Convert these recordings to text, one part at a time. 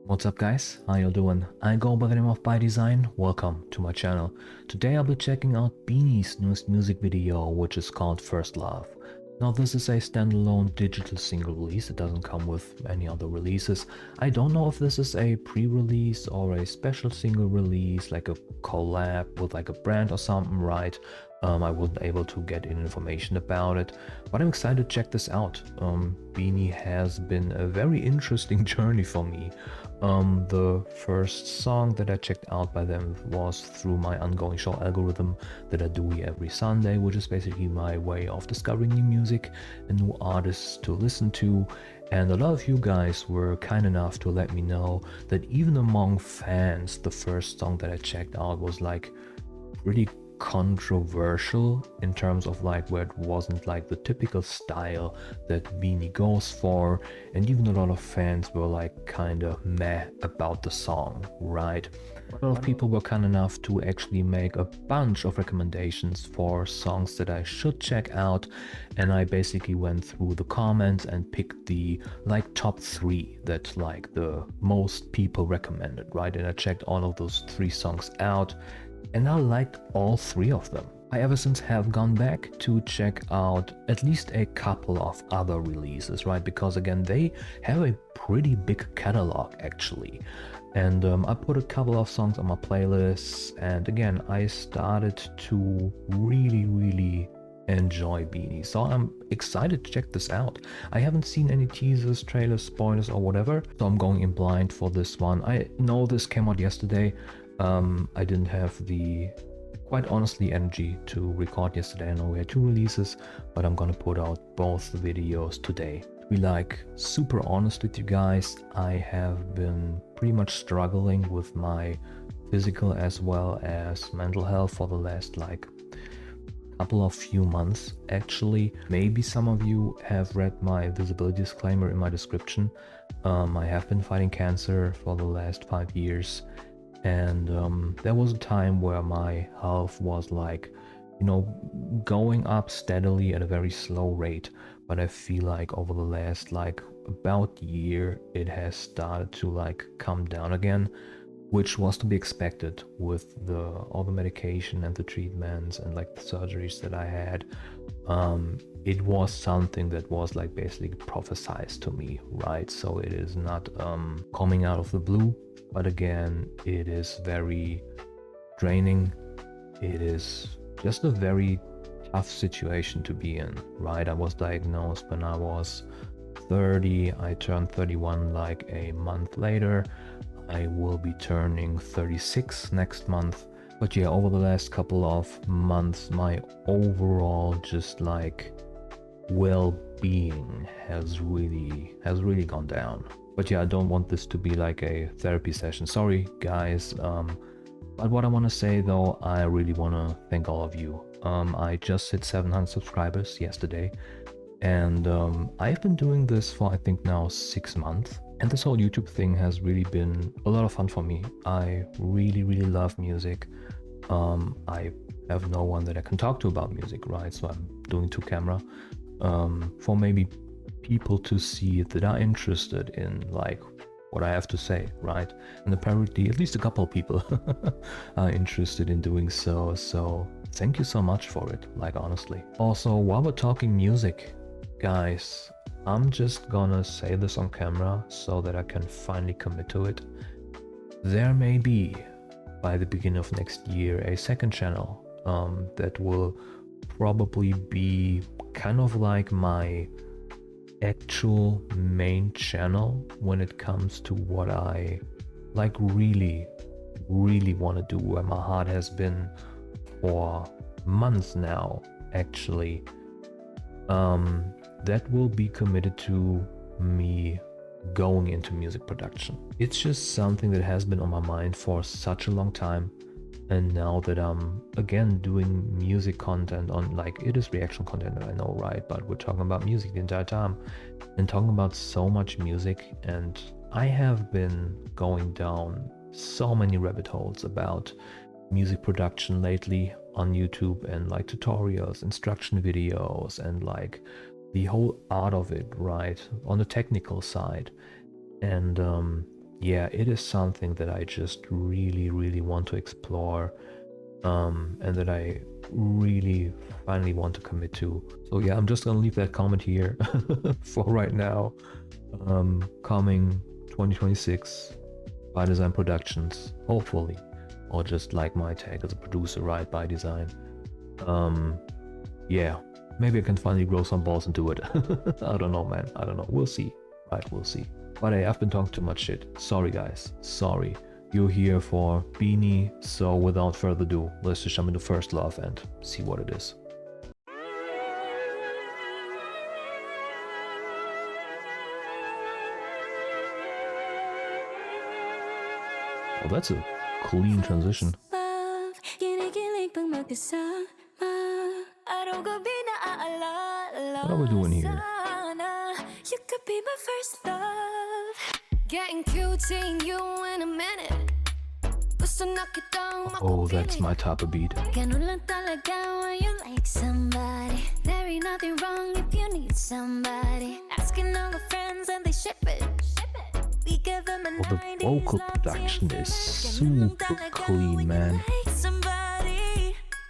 What's up guys, how you doing? I go by the name of by.design, welcome to my channel. Today I'll be checking out BINI's newest music video, which is called First Love. Now this is a standalone digital single release, it doesn't come with any other releases. I don't know if this is a pre-release or a special single release, like a collab with like a brand or something, right? I wasn't able to get any information about it, but I'm excited to check this out. BINI has been a very interesting journey for me. The first song that I checked out by them was through my ongoing show algorithm that I do every Sunday, which is basically my way of discovering new music and new artists to listen to. And a lot of you guys were kind enough to let me know that even among fans, the first song that I checked out was like pretty controversial in terms of like where it wasn't like the typical style that BINI goes for, and even a lot of fans were like kind of meh about the song, right? A lot of people were kind enough to actually make a bunch of recommendations for songs that I should check out, and I basically went through the comments and picked the like top 3 that like the most people recommended, right? And I checked all of those 3 songs out, and I liked all 3 of them. I ever since have gone back to check out at least a couple of other releases, right? Because again, they have a pretty big catalog actually. And I put a couple of songs on my playlists, and again, I started to really enjoy BINI. So I'm excited to check this out. I haven't seen any teasers, trailers, spoilers or whatever, so I'm going in blind for this one. I know this came out yesterday. I didn't have the, quite honestly, energy to record yesterday. I know we had 2 releases, but I'm gonna put out both videos today. To be like super honest with you guys, I have been pretty much struggling with my physical as well as mental health for the last like couple of few months actually. Maybe some of you have read my visibility disclaimer in my description. I have been fighting cancer for the last 5 years. And there was a time where my health was like, you know, going up steadily at a very slow rate. But I feel like over the last like about year, it has started to like come down again, which was to be expected with all the medication and the treatments and like the surgeries that I had. It was something that was like basically prophesized to me, right? So it is not coming out of the blue. But again, it is very draining. It is just a very tough situation to be in, right? I was diagnosed when I was 30. I turned 31 like a month later. I will be turning 36 next month. But yeah, over the last couple of months, my overall just like well-being has really gone down. But yeah, I don't want this to be like a therapy session. Sorry, guys. But what I want to say though, I really want to thank all of you. I just hit 700 subscribers yesterday. And I've been doing this for I think now 6 months. And this whole YouTube thing has really been a lot of fun for me. I really love music. I have no one that I can talk to about music, right? So I'm doing 2 camera for maybe people to see that are interested in like what I have to say, right? And apparently at least a couple of people are interested in doing so. So thank you so much for it, like honestly. Also, while we're talking music, guys, I'm just gonna say this on camera so that I can finally commit to it. There may be, by the beginning of next year, a second channel that will probably be kind of like my actual main channel when it comes to what I like really want to do, where my heart has been for months now actually. That will be committed to me going into music production. It's just something that has been on my mind for such a long time. And now that I'm again doing music content on, like, it is reaction content, I know, right? But we're talking about music the entire time and talking about so much music. And I have been going down so many rabbit holes about music production lately on YouTube, and like tutorials, instruction videos, and like the whole art of it, right? On the technical side. And yeah, it is something that I just really want to explore, and that I really finally want to commit to. So yeah, I'm just gonna leave that comment here for right now. Coming 2026, by Design Productions, hopefully, or just like my tag as a producer, right, by design. Yeah, maybe I can finally grow some balls and do it. I don't know, man. I don't know. We'll see. Right, we'll see. But hey, I've been talking too much shit. Sorry, guys. Sorry. You're here for BINI, so without further ado, let's just jump into First Love and see what it is. Oh, that's a clean transition. What are we doing here? You could be my first love. Getting cute, seeing you in a minute. Oh, that's my type of beat. You like somebody. There ain't nothing wrong if you need somebody. Asking all the friends and they ship it. We give them a the vocal production is super clean, man.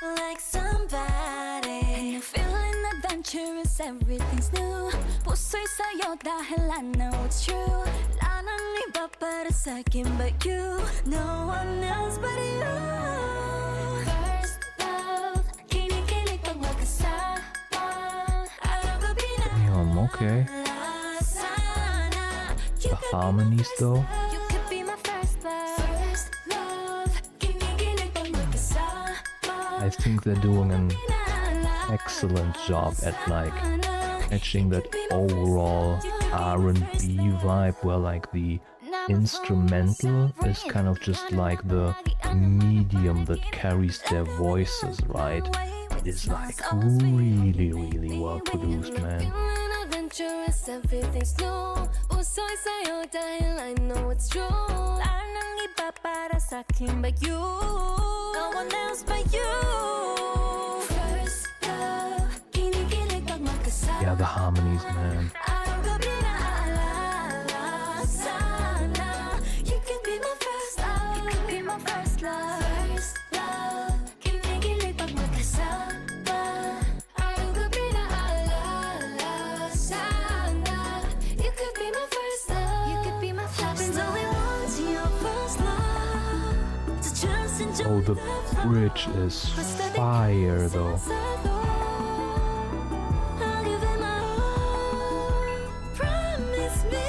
Like somebody. And you're feeling adventurous, everything's new. Puso'y sa'yo dahil I know it's true. Wala nang iba para sa'kin but you. No one else but you. First love, kinikilig pag magkasama. Araw gabi na. Damn, okay. The harmonies though. You could be my first love. Kinikilig pag magkasama. I think they're doing an excellent job at like catching that overall R&B vibe, where like the instrumental is kind of just like the medium that carries their voices, right? It is like really well produced, man. Everything's new. Puso'y sa'yo dahil I know it's true. Wala nang iba para sa'kin but you. No one else but you. First love, kinikilig pag magkasama. Yeah, the harmonies, man. Araw gabi na aalala sana. You can be my first love. You can be my first love. First love, kinikilig pag magkasama. Araw gabi na aalala sana. You could be my first love. You could be my first love. Only once your first love. To trust and Oh, the bridge is fire though. I'll give it my all. Promise me,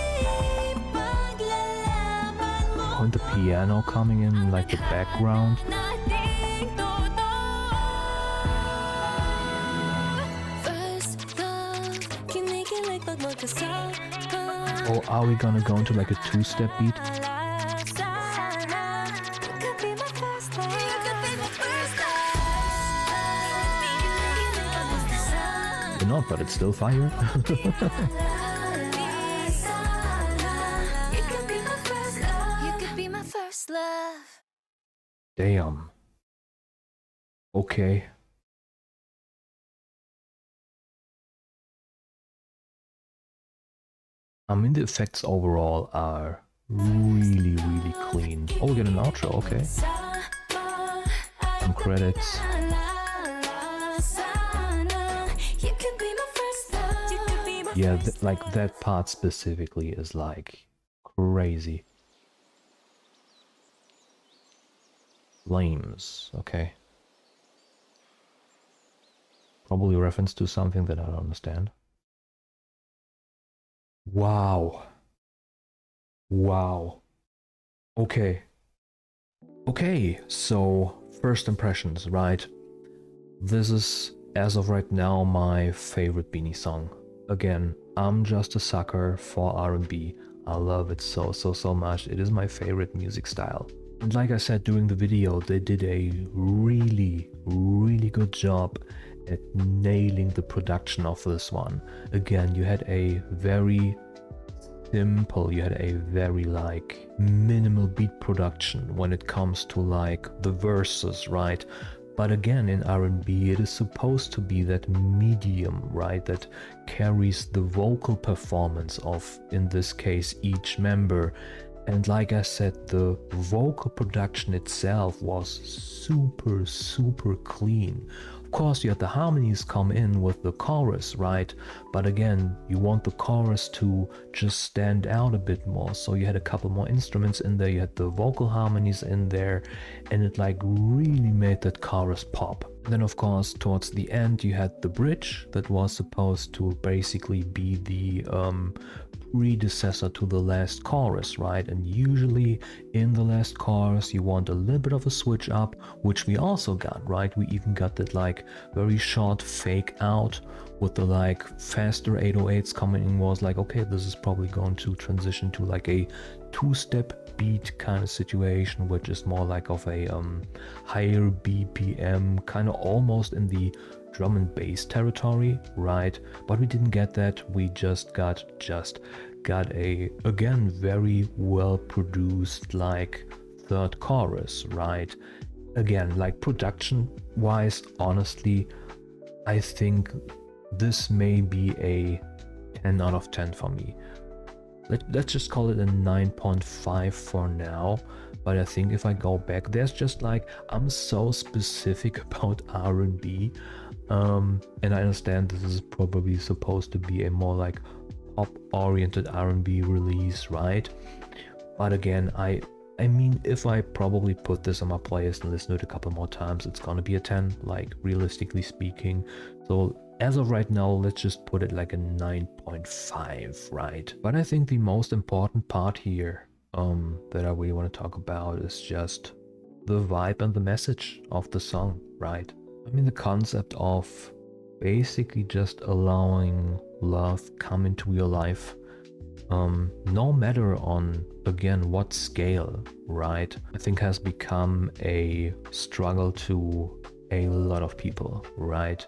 paglalaban mo. And the piano coming in like the background. Nating totoo. First love, kinikilig pag magkasama. Oh, are we gonna go into like a two-step beat? We're not, but it's still fire. Damn. Okay. I mean, the effects overall are really clean. Oh, we get an outro, okay. Some credits. Yeah, like that part specifically is like crazy. Flames, okay. Probably a reference to something that I don't understand. Wow. Wow. Okay. Okay, so first impressions, right? This is, as of right now, my favorite BINI song. Again, I'm just a sucker for R&B. I love it so much. It is my favorite music style. And like I said during the video, they did a really good job at nailing the production of this one. Again, you had a very simple, you had a very like minimal beat production when it comes to like the verses, right? But again, in R&B, it is supposed to be that medium, right, that carries the vocal performance of, in this case, each member. And like I said, the vocal production itself was super clean. Of course, you had the harmonies come in with the chorus, right? But again, you want the chorus to just stand out a bit more. So you had a couple more instruments in there, you had the vocal harmonies in there, and it like really made that chorus pop. And then of course, towards the end, you had the bridge that was supposed to basically be the predecessor to the last chorus, right? And usually in the last chorus you want a little bit of a switch up, which we also got, right? We even got that like very short fake out with the like faster 808s coming in. Was like, okay, this is probably going to transition to like a two-step beat kind of situation, which is more like of a higher BPM, kind of almost in the drum and bass territory, right? But we didn't get that. We just got a, again, very well produced like third chorus, right? Again, like production wise, honestly, I think this may be a 10 out of 10 for me. Let's just call it a 9.5 for now. But I think if I go back, there's just like, I'm so specific about R&B, and I understand this is probably supposed to be a more like pop-oriented R&B release, right? But again, I mean, if I probably put this on my playlist and listen to it a couple more times, it's gonna be a 10, like realistically speaking. So as of right now, let's just put it like a 9.5, right? But I think the most important part here that I really want to talk about is just the vibe and the message of the song, right? I mean, the concept of basically just allowing love come into your life, no matter on, again, what scale, right? I think has become a struggle to a lot of people, right?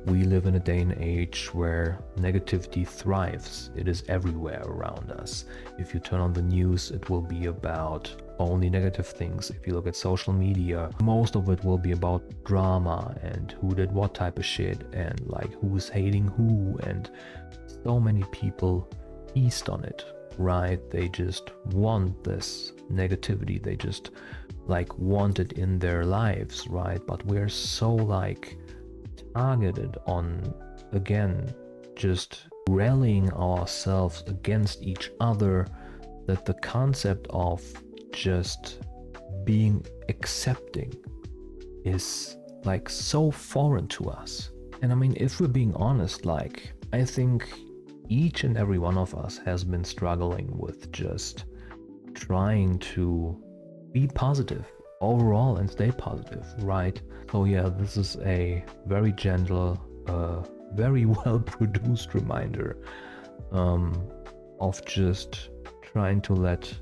We live in a day and age where negativity thrives. It is everywhere around us. If you turn on the news, it will be about only negative things. If you look at social media, most of it will be about drama and who did what type of shit and like who's hating who, and so many people feast on it, right? They just want this negativity. They just like want it in their lives, right? But we're so like targeted on, again, just rallying ourselves against each other, that the concept of just being accepting is like so foreign to us. And I mean, if we're being honest, like I think each and every one of us has been struggling with just trying to be positive overall and stay positive, right? So yeah, this is a very gentle, very well produced reminder of just trying to let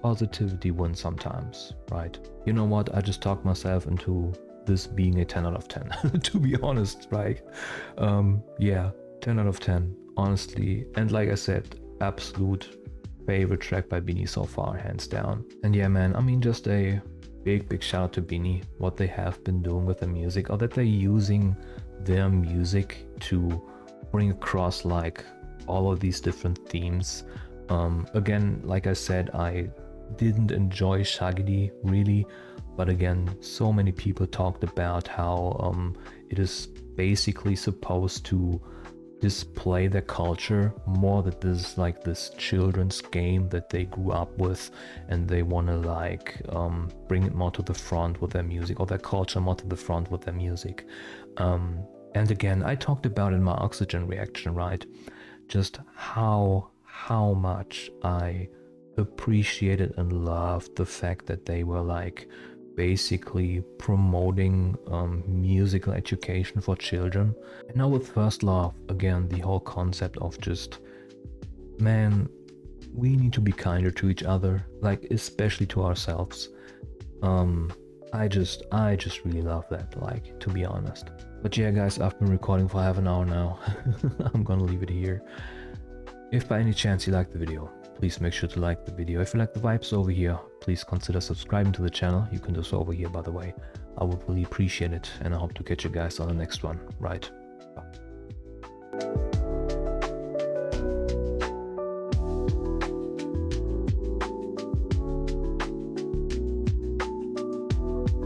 positivity win sometimes, right? You know what, I just talked myself into this being a 10 out of 10 to be honest, right? Yeah, 10 out of 10 honestly. And like I said, absolute favorite track by BINI so far, hands down. And yeah man, I mean, just a big shout out to BINI, what they have been doing with the music, or that they're using their music to bring across like all of these different themes. Again, like I said, I didn't enjoy Shaggy really, but again, so many people talked about how it is basically supposed to display their culture more, that this is like this children's game that they grew up with, and they want to like bring it more to the front with their music, or their culture more to the front with their music. And again, I talked about in my Oxygen reaction, right, just how much I appreciated and loved the fact that they were like basically promoting musical education for children. And now with First Love, again, the whole concept of just, man, we need to be kinder to each other, like especially to ourselves. I just really love that, like, to be honest. But yeah guys, I've been recording for half an hour now. I'm gonna leave it here. If by any chance you liked the video, please make sure to like the video. If you like the vibes over here, please consider subscribing to the channel. You can do so over here, by the way. I would really appreciate it, and I hope to catch you guys on the next one. Right. Bye.